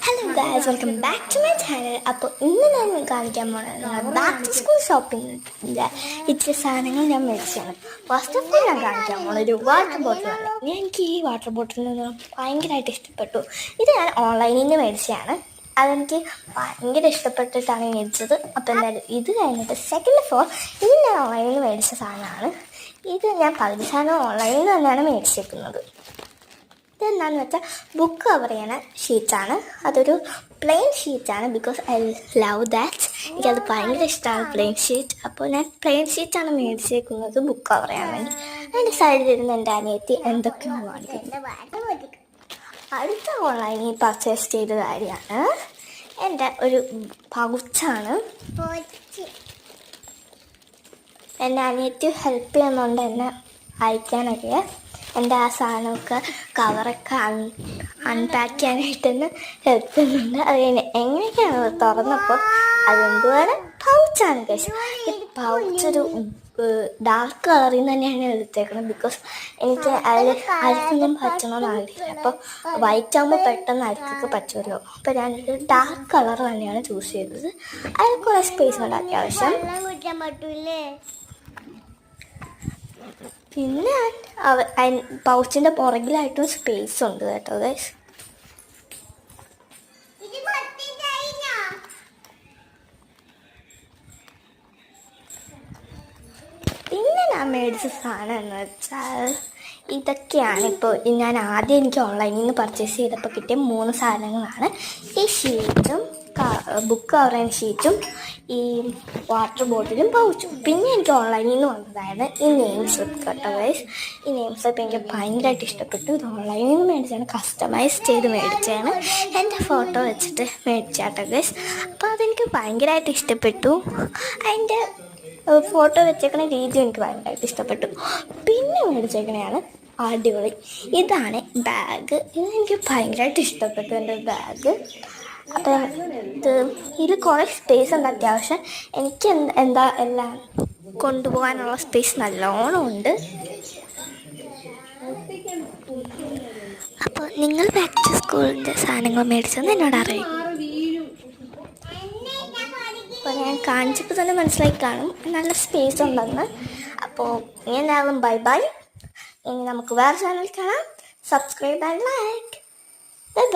Hello guys, welcome back to my channel. അപ്പോൾ ഇന്ന് ഞാൻ കാണിക്കാൻ പോകുന്നത് ബാക്ക് ടു സ്കൂൾ ഷോപ്പിങ്ങിൻ്റെ ഇച്ചിരി സാധനങ്ങൾ ഞാൻ മേടിച്ചാണ്. ഫസ്റ്റ് ഓഫ് ഓൾ ഞാൻ കാണിക്കാൻ പോകുന്നത് ഒരു വാട്ടർ ബോട്ടിലാണ്. എനിക്ക് ഈ വാട്ടർ ബോട്ടിൽ നിന്ന് ഭയങ്കരമായിട്ട് ഇഷ്ടപ്പെട്ടു. ഇത് ഞാൻ ഓൺലൈനിൽ നിന്ന് മേടിച്ചതാണ്. അതെനിക്ക് ഭയങ്കര ഇഷ്ടപ്പെട്ടിട്ടാണ് മേടിച്ചത്. അപ്പോൾ എന്തായാലും ഇത് കഴിഞ്ഞിട്ട് സെക്കൻഡ് ഓഫ് ഓൾ ഇത് ഞാൻ ഓൺലൈനിൽ നിന്ന് മേടിച്ച സാധനമാണ്. ഇത് ഞാൻ പകുതി സാധനം ഓൺലൈനിൽ നിന്ന് തന്നെയാണ് മേടിച്ചേക്കുന്നത്. ഇതെന്താണെന്ന് വെച്ചാൽ ബുക്ക് കവർ ചെയ്യണ ഷീറ്റാണ്. അതൊരു പ്ലെയിൻ ഷീറ്റാണ്. Because I love that. എനിക്കത് ഭയങ്കര ഇഷ്ടമാണ് പ്ലെയിൻ ഷീറ്റ്. അപ്പോൾ ഞാൻ പ്ലെയിൻ ഷീറ്റാണ് മേടിച്ചേക്കുന്നത് ബുക്ക് കവർ ചെയ്യാൻ വേണ്ടി. അതിൻ്റെ സൈഡിലിരുന്ന് എൻ്റെ അനിയത്തി എന്തൊക്കെയോ കാണിക്കുന്നത്. അടുത്ത ഓൺലൈനിൽ പർച്ചേസ് ചെയ്ത കാര്യമാണ് എൻ്റെ ഒരു പൗച്ചാണ്. എൻ്റെ അനിയത്തി ഹെൽപ്പ് ചെയ്യുന്നുണ്ട് എന്നെ അയക്കാനൊക്കെ. എൻ്റെ ആ സാധനമൊക്കെ കവറൊക്കെ അൺപാക്ക് ചെയ്യാനായിട്ടൊന്ന് ഹെൽപ്പ് ചെയ്യുന്നുണ്ട്. അത് എങ്ങനെയൊക്കെയാണ് തുറന്നപ്പോൾ അതെന്തുവാണ് പൗച്ചാണ് കഴിച്ചു. ഈ പൗച്ചൊരു ഡാർക്ക് കളറിൽ നിന്ന് തന്നെയാണ് എടുത്തേക്കുന്നത്. ബിക്കോസ് എനിക്ക് അരിക്കൊന്നും പറ്റണമെന്ന് ആഗ്രഹിക്കുക. അപ്പോൾ വൈറ്റ് ആകുമ്പോൾ പെട്ടെന്ന് അരിക്കൊക്കെ പറ്റുമല്ലോ. അപ്പോൾ ഞാനൊരു ഡാർക്ക് കളർ തന്നെയാണ് ചൂസ് ചെയ്തത്. അതിൽ കുറേ സ്പേസ് ഉണ്ട് അത്യാവശ്യം. പിന്നെ പൗച്ചിൻ്റെ പുറകിലായിട്ടും സ്പേസ് ഉണ്ട് കേട്ടോ ഗൈസ്. പിന്നെ ഞാൻ മേടിച്ച സാധനം എന്ന് വെച്ചാൽ ഇതൊക്കെയാണ്. ഇപ്പോൾ ഞാൻ ആദ്യം എനിക്ക് ഓൺലൈനിൽ നിന്ന് പർച്ചേസ് ചെയ്തപ്പോൾ കിട്ടിയ 3 സാധനങ്ങളാണ്. ഈ ഷീറ്റും ബുക്ക് കവറിങ് ഷീറ്റും ഈ വാട്ടർ ബോട്ടിലും പൗച്ചും. പിന്നെ എനിക്ക് ഓൺലൈനിൽ നിന്ന് വന്നതാണ് ഈ നെയിം സ്ലിപ്പ് കേട്ടോ ഗൈസ്. ഈ നെയിം സ്ലിപ്പ് എനിക്ക് ഭയങ്കരമായിട്ട് ഇഷ്ടപ്പെട്ടു. ഇത് ഓൺലൈനിൽ നിന്ന് മേടിച്ചാണ്, കസ്റ്റമൈസ് ചെയ്ത് മേടിച്ചതാണ്. എൻ്റെ ഫോട്ടോ വെച്ചിട്ട് മേടിച്ചാട്ടോ ഗൈസ്. അപ്പോൾ അതെനിക്ക് ഭയങ്കരമായിട്ട് ഇഷ്ടപ്പെട്ടു. അതിൻ്റെ ഫോട്ടോ വെച്ചേക്കണ രീതി എനിക്ക് ഭയങ്കരമായിട്ട് ഇഷ്ടപ്പെട്ടു. പിന്നെ മേടിച്ചേക്കണയാണ് അടിപൊളി. ഇതാണ് ബാഗ്. ഇതെനിക്ക് ഭയങ്കരമായിട്ട് ഇഷ്ടപ്പെട്ടു എൻ്റെ ബാഗ്. അപ്പം ഇതിൽ കുറേ സ്പേസ് ഉണ്ട് അത്യാവശ്യം. എനിക്ക് എല്ലാം കൊണ്ടുപോകാനുള്ള സ്പേസ് നല്ലോണം ഉണ്ട്. അപ്പോൾ നിങ്ങൾ ബാക്ക് ടു സ്കൂളിൻ്റെ സാധനങ്ങൾ മേടിച്ചെന്ന് എന്നോട് അറിയും. അപ്പോൾ ഞാൻ കാണിച്ചപ്പോൾ തന്നെ മനസ്സിലാക്കി കാണും നല്ല സ്പേസ് ഉണ്ടെന്ന്. അപ്പോൾ ഇനി എന്തായാലും ബൈ ബൈ. ഇനി നമുക്ക് വേറെ ചാനൽ കാണാം. Subscribe and like.